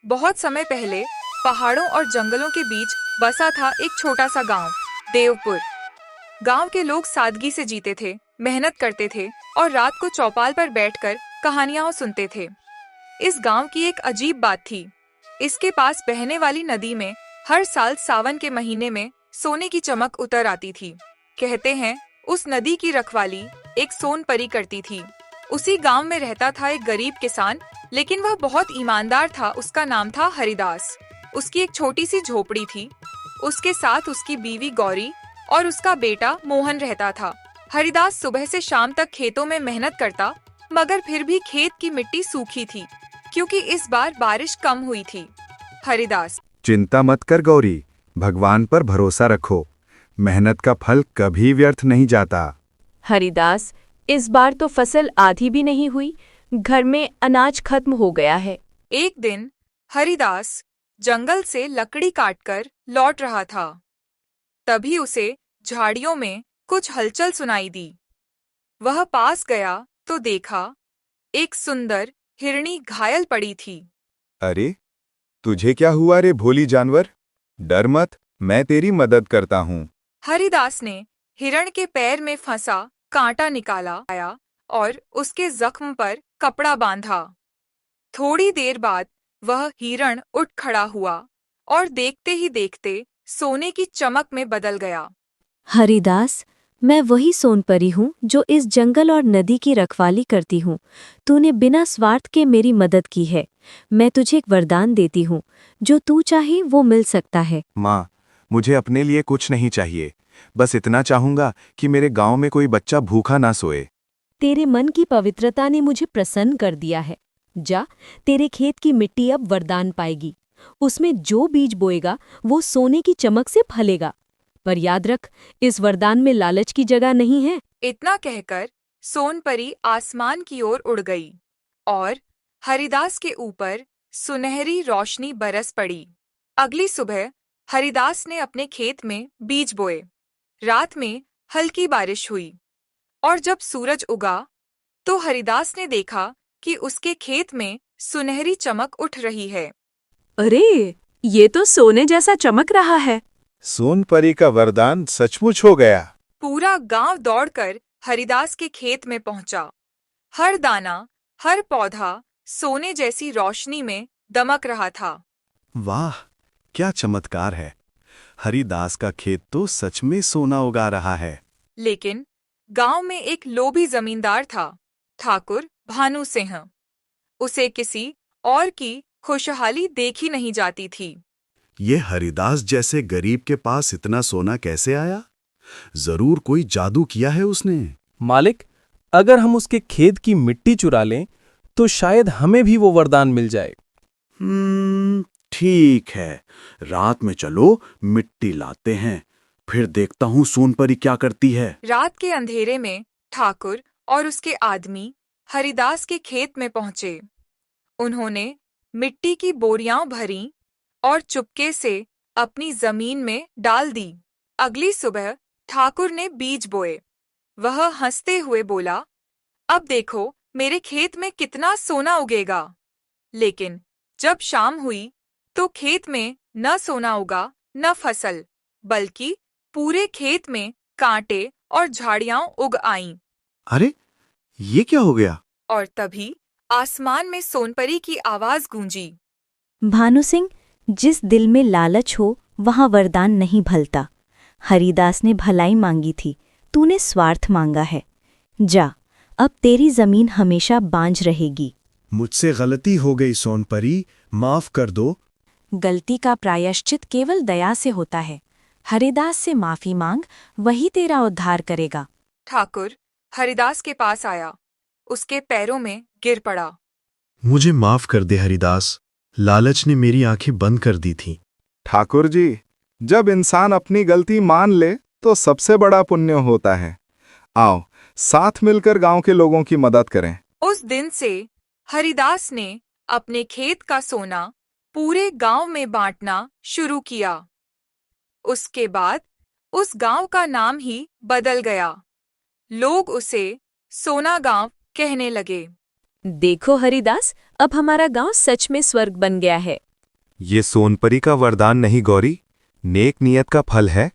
बहुत समय पहले पहाड़ों और जंगलों के बीच बसा था एक छोटा सा गांव, देवपुर। गांव के लोग सादगी से जीते थे, मेहनत करते थे और रात को चौपाल पर बैठकर कहानियां सुनते थे। इस गांव की एक अजीब बात थी। इसके पास बहने वाली नदी में हर साल सावन के महीने में सोने की चमक उतर आती थी। कहते हैं उस नदी की रखवाली एक सोन परी करती थी। उसी गांव में रहता था एक गरीब किसान, लेकिन वह बहुत ईमानदार था। उसका नाम था हरिदास। उसकी एक छोटी सी झोपड़ी थी। उसके साथ उसकी बीवी गौरी और उसका बेटा मोहन रहता था। हरिदास सुबह से शाम तक खेतों में मेहनत करता, मगर फिर भी खेत की मिट्टी सूखी थी, क्योंकि इस बार बारिश कम हुई थी। हरिदास: चिंता मत कर गौरी, भगवान पर भरोसा रखो। मेहनत का फल कभी व्यर्थ नहीं जाता। हरिदास, इस बार तो फसल आधी भी नहीं हुई। घर में अनाज खत्म हो गया है। एक दिन हरिदास जंगल से लकड़ी काटकर लौट रहा था। तभी उसे झाड़ियों में कुछ हलचल सुनाई दी। वह पास गया तो देखा एक सुंदर हिरनी घायल पड़ी थी। अरे, तुझे क्या हुआ रे भोली जानवर? डर मत, मैं तेरी मदद करता हूँ। हरिदास ने हिरण के पैर में फंसा कांटा निकाला आया और उसके जख्म पर कपड़ा बांधा। थोड़ी देर बाद वह हिरण उठ खड़ा हुआ और देखते ही देखते सोने की चमक में बदल गया। हरिदास, मैं वही सोनपरी हूँ जो इस जंगल और नदी की रखवाली करती हूँ। तूने बिना स्वार्थ के मेरी मदद की है। मैं तुझे एक वरदान देती हूँ, जो तू चाहे वो मिल सकता है। माँ, मुझे अपने लिए कुछ नहीं चाहिए। बस इतना चाहूंगा कि मेरे गांव में कोई बच्चा भूखा ना सोए। तेरे मन की पवित्रता ने मुझे प्रसन्न कर दिया है। जा, तेरे खेत की मिट्टी अब वरदान पाएगी। उसमें जो बीज बोएगा वो सोने की चमक से फलेगा। पर याद रख, इस वरदान में लालच की जगह नहीं है। इतना कहकर सोनपरी आसमान की ओर उड़ गई और हरिदास के ऊपर सुनहरी रोशनी बरस पड़ी। अगली सुबह हरिदास ने अपने खेत में बीज बोए। रात में हल्की बारिश हुई और जब सूरज उगा तो हरिदास ने देखा कि उसके खेत में सुनहरी चमक उठ रही है। अरे, ये तो सोने जैसा चमक रहा है। सोनपरी का वरदान सचमुच हो गया। पूरा गांव दौड़कर हरिदास के खेत में पहुंचा। हर दाना, हर पौधा सोने जैसी रोशनी में दमक रहा था। वाह, क्या चमत्कार है! हरिदास का खेत तो सच में सोना उगा रहा है। लेकिन गांव में एक लोभी जमींदार था, ठाकुर भानु सिंह। उसे किसी और की खुशहाली देखी नहीं जाती थी। ये हरिदास जैसे गरीब के पास इतना सोना कैसे आया? जरूर कोई जादू किया है उसने। मालिक, अगर हम उसके खेत की मिट्टी चुरा लें तो शायद हमें भी वो वरदान मिल जाए। ठीक है, रात में चलो मिट्टी लाते हैं, फिर देखता हूँ सोनपरी क्या करती है। रात के अंधेरे में ठाकुर और उसके आदमी हरिदास के खेत में पहुंचे। उन्होंने मिट्टी की बोरियां भरी और चुपके से अपनी जमीन में डाल दी। अगली सुबह ठाकुर ने बीज बोए। वह हंसते हुए बोला, अब देखो मेरे खेत में कितना सोना उगेगा। लेकिन जब शाम हुई तो खेत में न सोना उगा न फसल, बल्कि पूरे खेत में कांटे और झाड़ियां उग आईं। अरे, ये क्या हो गया? और तभी आसमान में सोनपरी की आवाज गूंजी। भानु सिंह, जिस दिल में लालच हो वहाँ वरदान नहीं भलता। हरिदास ने भलाई मांगी थी, तूने स्वार्थ मांगा है। जा, अब तेरी जमीन हमेशा बांझ रहेगी। मुझसे गलती हो गई सोनपरी, माफ कर दो। गलती का प्रायश्चित केवल दया से होता है। हरिदास से माफी मांग, वही तेरा उद्धार करेगा। ठाकुर हरिदास के पास आया, उसके पैरों में गिर पड़ा। मुझे माफ कर दे हरिदास, लालच ने मेरी आंखें बंद कर दी थी। ठाकुर जी, जब इंसान अपनी गलती मान ले तो सबसे बड़ा पुण्य होता है। आओ, साथ मिलकर गांव के लोगों की मदद करें। उस दिन से हरिदास ने अपने खेत का सोना पूरे गांव में बांटना शुरू किया। उसके बाद उस गांव का नाम ही बदल गया। लोग उसे सोना गांव कहने लगे। देखो हरिदास, अब हमारा गांव सच में स्वर्ग बन गया है। ये सोनपरी का वरदान नहीं गौरी, नेक नियत का फल है।